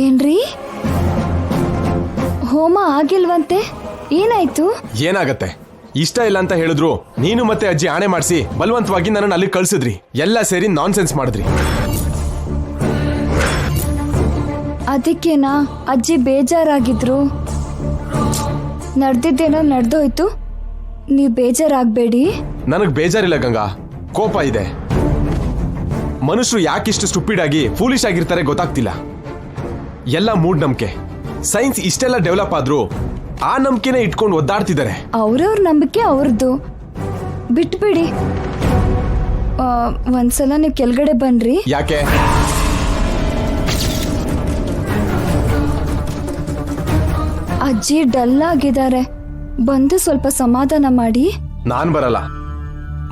ಏನ್ರಿ ಹೋಮ ಆಗಿಲ್ವಂತೆ? ಏನಾಯ್ತು? ಏನಾಗತ್ತೆ, ಇಷ್ಟ ಇಲ್ಲ ಅಂತ ಹೇಳಿದ್ರು ನೀನು ಮತ್ತೆ ಅಜ್ಜಿ ಆಣೆ ಮಾಡಿಸಿ ಬಲವಂತವಾಗಿ ನನ್ನನ್ನು ಅಲ್ಲಿ ಕಳ್ಸಿದ್ರಿ. ಎಲ್ಲ ಸೇರಿ ನಾನ್ಸೆನ್ಸ್ ಮಾಡಿದ್ರಿ. ಅದಕ್ಕೇನಾ ಅಜ್ಜಿ ಬೇಜಾರಾಗಿದ್ರು? ನಡ್ದಿದ್ದೇನೋ ನಡ್ದೋಯ್ತು, ನೀವ್ ಬೇಜಾರಾಗ್ಬೇಡಿ. ನನಗ್ ಬೇಜಾರಿಲ್ಲ ಗಂಗಾ, ಕೋಪ ಇದೆ. ಮನುಷ್ಯರು ಯಾಕಿಷ್ಟು ಸ್ಟುಪಿಡ್ ಆಗಿ ಫೂಲಿಶ್ ಆಗಿರ್ತಾರೆ ಗೊತ್ತಾಗ್ತಿಲ್ಲ. ಎಲ್ಲ ಮೂಢನಂಬಿಕೆ. ಸೈನ್ಸ್ ಇಷ್ಟೆಲ್ಲ ಡೆವಲಪ್ ಆದ್ರೂ ಆ ನಂಬಿಕೆನೇ ಇಟ್ಕೊಂಡು ಒದ್ದಾಡ್ತಿದ್ದಾರೆ. ಅವ್ರವ್ರ ನಂಬಿಕೆ ಅವ್ರದ್ದು, ಬಿಟ್ಬಿಡಿ. ಒಂದ್ಸಲ ನೀವು ಕೆಳಗಡೆ ಬನ್ರಿ. ಯಾಕೆ? ಅಜ್ಜಿ ಡಲ್ ಆಗಿದ್ದಾರೆ, ಬಂದು ಸ್ವಲ್ಪ ಸಮಾಧಾನ ಮಾಡಿ. ನಾನ್ ಬರಲ್ಲ.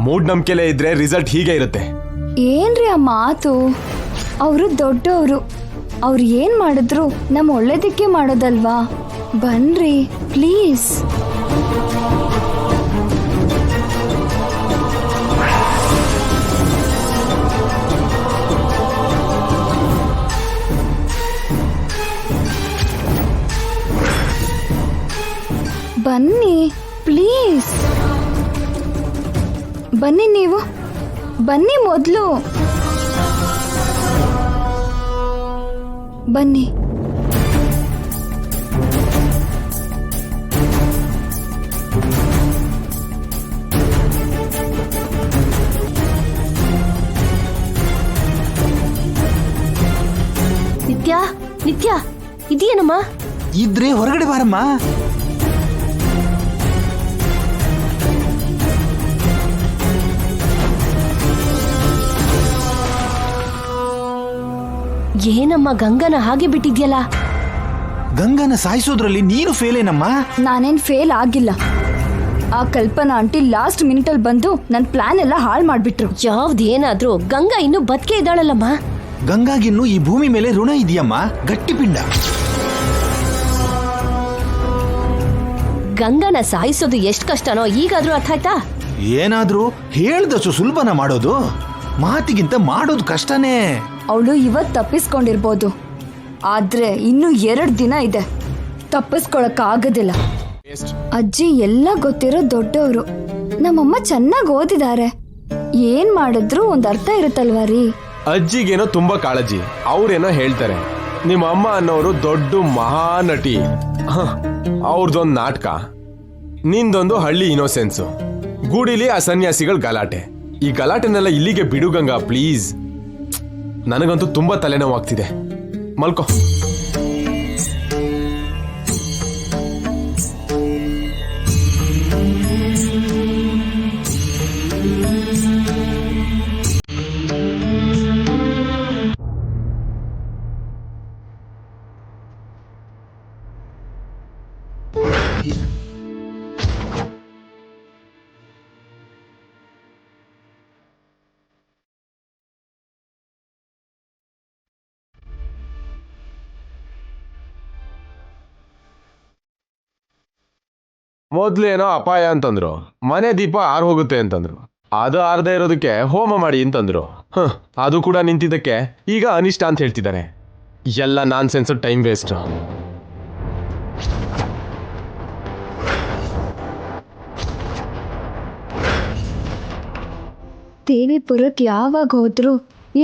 ಮೂಢನಂಬಿಕೆಲೇ ಇದ್ರೆ ರಿಸಲ್ಟ್ ಹೀಗೆ ಇರುತ್ತೆ. ಏನ್ರಿ ಆ ಮಾತು? ಅವರು ದೊಡ್ಡವರು, ಅವ್ರು ಏನ್ ಮಾಡಿದ್ರು ನಮ್ಮ ಒಳ್ಳೇದಕ್ಕೆ ಮಾಡೋದಲ್ವಾ? ಬನ್ರಿ ಪ್ಲೀಸ್. ಬನ್ನಿ ಪ್ಲೀಸ್, ಬನ್ನಿ. ನೀವು ಬನ್ನಿ, ಮೊದಲು ಬನ್ನಿ. ನಿತ್ಯ, ನಿತ್ಯ ಇದೆಯೇನಮ್ಮ? ಇದ್ರೆ ಹೊರಗಡೆ ಬಾರಮ್ಮ. ಏನಮ್ಮ ಗಂಗನ ಹಾಗೆ ಬಿಟ್ಟಿದ್ಯಲ್ಲ? ಗಂಗನ ಸಾಯಿಸೋದ್ರಲ್ಲಿ ನೀನು ಫೇಲ್ ಏನಮ್ಮ? ನಾನೇನ್ ಫೇಲ್ ಆಗಿಲ್ಲ. ಆ ಕಲ್ಪನಾ ಆಂಟಿ ಲಾಸ್ಟ್ ಮಿನಿಟ್ ಅಲ್ಲಿ ಬಂದು ನನ್ನ ಪ್ಲಾನ್ ಎಲ್ಲ ಹಾಳು ಮಾಡ್ಬಿಟ್ರು. ಯಾವ್ದೇನಾದ್ರೂ ಗಂಗಾ ಇನ್ನು ಬದುಕೆ ಇದ್ದಾಳಲ್ಲಮ್ಮ. ಗಂಗಾಗಿನ್ನು ಈ ಭೂಮಿ ಮೇಲೆ ಋಣ ಇದೆಯಮ್ಮ, ಗಟ್ಟಿಪಿಂಡ. ಗಂಗನ ಸಾಯಿಸೋದು ಎಷ್ಟ್ ಕಷ್ಟನೋ ಈಗಾದ್ರೂ ಅರ್ಥ ಆಯ್ತಾ? ಏನಾದ್ರೂ ಹೇಳ್ದಷ್ಟು ಸುಲಭನ ಮಾಡೋದು, ಮಾತಿಗಿಂತ ಮಾಡೋದು ಕಷ್ಟನೇ. ಅವಳು ಇವತ್ ತಪ್ಪಿಸ್ಕೊಂಡಿರ್ಬೋದು, ಆದ್ರೆ ಇನ್ನು 2 ದಿನ ಇದೆ, ತಪ್ಪಿಸ್ಕೊಳಕ್ ಆಗೋದಿಲ್ಲ. ಅಜ್ಜಿ ಎಲ್ಲ ಗೊತ್ತಿರೋ ದೊಡ್ಡವರು, ನಮ್ಮಮ್ಮ ಚೆನ್ನಾಗಿ ಓದಿದ್ದಾರೆ. ಏನ್ ಮಾಡಿದ್ರು ಒಂದ್ ಅರ್ಥ ಇರುತ್ತಲ್ವಾ ರೀ? ಅಜ್ಜಿಗೇನೋ ತುಂಬಾ ಕಾಳಜಿ, ಅವ್ರೇನೋ ಹೇಳ್ತಾರೆ. ನಿಮ್ಮ ಅಮ್ಮ ಅನ್ನೋರು ದೊಡ್ಡ ಮಹಾನಟಿ, ಅವ್ರದೊಂದು ನಾಟಕ, ನಿಂದೊಂದು ಹಳ್ಳಿ ಇನೋಸೆನ್ಸು, ಗೂಡಿಲಿ ಆ ಸನ್ಯಾಸಿಗಳ ಗಲಾಟೆ. ಈ ಗಲಾಟೆನೆಲ್ಲ ಇಲ್ಲಿಗೆ ಬಿಡು ಗಂಗಾ ಪ್ಲೀಸ್. ನನಗಂತೂ ತುಂಬಾ ತಲೆನೋವಾಗ್ತಿದೆ, ಮಲ್ಕೋ. ಮೊದ್ಲೇನೋ ಅಪಾಯ ಅಂತಂದ್ರು, ಮನೆ ದೀಪ ಆರ್ ಹೋಗುತ್ತೆ ಅಂತಂದ್ರು. ಅದು ಆರ್ದೇ ಇರೋದಕ್ಕೆ ಹೋಮ ಮಾಡಿ ಅಂತಂದ್ರು. ಅದು ಕೂಡ ನಿಂತಿದ್ದಕ್ಕೆ ಈಗ ಅನಿಷ್ಟ ಅಂತ ಹೇಳ್ತಿದ್ದಾರೆ. ಎಲ್ಲ ನಾನ್ಸೆನ್ಸ್, ಟೈಮ್ ವೇಸ್ಟ್. ದೇವಿಪುರಕ್ಕೆ ಯಾವಾಗ ಹೋದ್ರು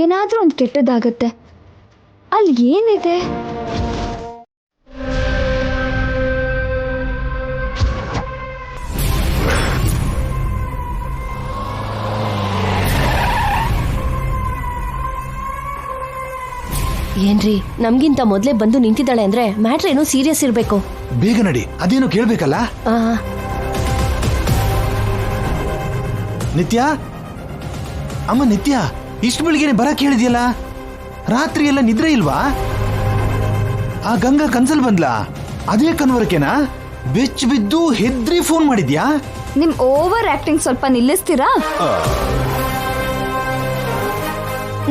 ಏನಾದ್ರೂ ಒಂದು ಕೆಟ್ಟದಾಗತ್ತೆ. ಅಲ್ಲಿ ಏನಿದೆ? ಏನ್ರಿ, ನಮ್ಗಿಂತ ಮೊದ್ಲೇ ಬಂದು ನಿಂತಿದ್ದಾಳೆ ಅಂದ್ರೆ ಮ್ಯಾಟ್ರ್ ಏನೋ ಸೀರಿಯಸ್ ಇರ್ಬೇಕು. ಬೇಗ ನಡಿ, ಅದೇನು ಕೇಳ್ಬೇಕಲ್ಲ. ನಿತ್ಯ, ಅಮ್ಮ ನಿತ್ಯ, ಇಷ್ಟು ಬೆಳಿಗ್ಗೆ ಬರಕ್ ಹೇಳಿದ್ಯಲ್ಲ, ರಾತ್ರಿ ಎಲ್ಲ ನಿದ್ರೆ ಇಲ್ವಾ? ಆ ಗಂಗಾ ಕನ್ಸಲ್ ಬಂದ್ಲಾ? ಅದೇ ಕನ್ವರ್ಕೆನಾ? ಬೆಚ್ಚ ಬಿದ್ದು ಹೆದ್ರಿ ಫೋನ್ ಮಾಡಿದ್ಯಾ? ನಿಮ್ ಓವರ್ ಆಕ್ಟಿಂಗ್ ಸ್ವಲ್ಪ ನಿಲ್ಲಿಸ್ತೀರಾ?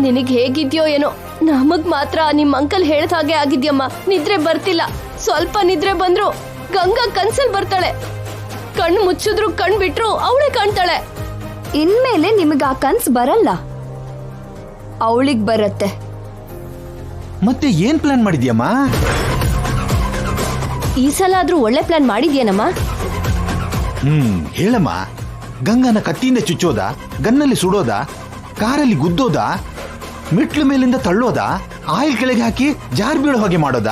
ನಿನಗ್ ಹೇಗಿದ್ಯೋ ಏನೋ, ನಮಗ್ ಮಾತ್ರ ನಿಮ್ ಅಂಕಲ್ ಹೇಳ್ದ ಹಾಗೆ ಆಗಿದ್ಯಮ್ಮ. ನಿದ್ರೆ ಬರ್ತಿಲ್ಲ, ಸ್ವಲ್ಪ ನಿದ್ರೆ ಬಂದ್ರು ಗಂಗಾ ಕನ್ಸಲ್ ಬರ್ತಾಳೆ. ಕಣ್ಣು ಮುಚ್ಚಿದ್ರು ಕಣ್ ಬಿಟ್ರು ಅವಳೇ ಕಾಣ್ತಾಳೆ. ಇನ್ಮೇಲೆ ನಿಮಗ ಆ ಕನ್ಸ್ ಬರಲ್ಲ, ಅವಳಿಗೆ ಬರತ್ತೆ. ಮತ್ತೆ ಏನ್ ಪ್ಲಾನ್ ಮಾಡಿದ್ಯಮ್ಮ? ಈ ಸಲ ಆದ್ರೂ ಒಳ್ಳೆ ಪ್ಲಾನ್ ಮಾಡಿದ್ಯೇನಮ್ಮ? ಹೇಳಮ್ಮ. ಗಂಗನ ಕತ್ತಿಯಿಂದ ಚುಚ್ಚೋದ, ಗನ್ನಲ್ಲಿ ಸುಡೋದ, ಕಾರಲ್ಲಿ ಗುದ್ದೋದ, ಮೆಟ್ಲು ಮೇಲಿಂದ ತಳ್ಳೋದ, ಆಯಿಲ್ ಕೆಳಗೆ ಹಾಕಿ ಜಾರ್ ಬೀಳೋ ಹಾಗೆ ಮಾಡೋದ,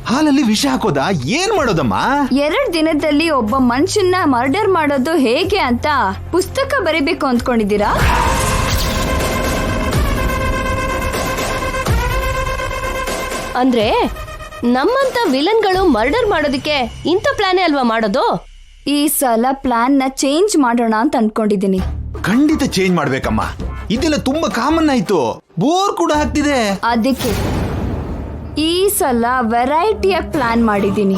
ಹಾಲಲ್ಲಿ ವಿಷ ಹಾಕೋದ, ಏನ್ ಮಾಡೋದಮ್ಮ? 2 ದಿನದಲ್ಲಿ ಒಬ್ಬ ಮನುಷ್ಯನ್ನ ಮರ್ಡರ್ ಮಾಡೋದು ಹೇಗೆ ಅಂತ ಪುಸ್ತಕ ಬರೀಬೇಕು ಅಂದ್ಕೊಂಡಿದ್ದೀರಾ? ಅಂದ್ರೆ ನಮ್ಮಂತ ವಿಲನ್ಗಳು ಮರ್ಡರ್ ಮಾಡೋದಕ್ಕೆ ಇಂಥ ಪ್ಲಾನೇ ಅಲ್ವಾ ಮಾಡೋದು? ಈ ಸಲ ಪ್ಲಾನ್ ನ ಚೇಂಜ್ ಮಾಡೋಣ ಅಂತ ಅನ್ಕೊಂಡಿದ್ದೀನಿ. ಖಂಡಿತ ಚೇಂಜ್ ಮಾಡ್ಬೇಕಮ್ಮ. ಇದೆಲ್ಲ ತುಂಬಾ ಕಾಮನ್ ಆಯ್ತು, ಬೋರ್ ಕೂಡ ಆಗ್ತಿದೆ. ಅದಕ್ಕೆ ಈ ಸಲ ವೆರೈಟಿಯ ಪ್ಲಾನ್ ಮಾಡಿದ್ದೀನಿ.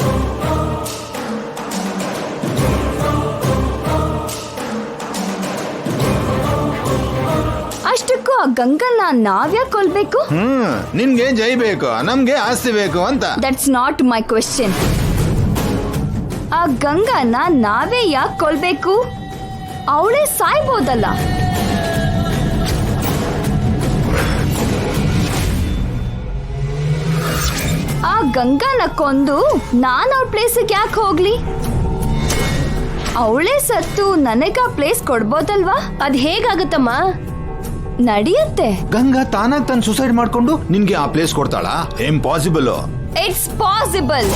ಅಷ್ಟಕ್ಕೂ ಆ ಗಂಗನ್ನ ನಾವ್ಯಾಕೆ ಕೊಲ್ಬೇಕು? ನಿನ್ಗೆ ಜೈ ಬೇಕು, ನಮ್ಗೆ ಆಸ್ತಿ ಬೇಕು ಅಂತ. That's not my question. ಆ ಗಂಗನ್ನ ನಾವೇ ಯಾಕೆ ಕೊಲ್ಬೇಕು? ಅವಳೇ ಸಾಯ್ಬೋದಲ್ಲ. ಆ ಗಂಗನ ಕೊಂದು ನಾನು ಅವ್ರ ಪ್ಲೇಸಿಗೆ ಯಾಕೆ ಹೋಗ್ಲಿ? ಅವಳೇ ಸತ್ತು ನನಗ ಪ್ಲೇಸ್ ಕೊಡ್ಬೋದಲ್ವಾ? ಅದ್ ಹೇಗಾಗತ್ತಮ್ಮ? ನಡೆಯುತ್ತೆ. ಗಂಗಾ ತಾನಾಗ್ ತಾನು ಸುಸೈಡ್ ಮಾಡ್ಕೊಂಡು ನಿನ್ಗೆ ಆ ಪ್ಲೇಸ್ ಕೊಡ್ತಾಳಾ? ಇಂಪಾಸಿಬಲ್. It's possible.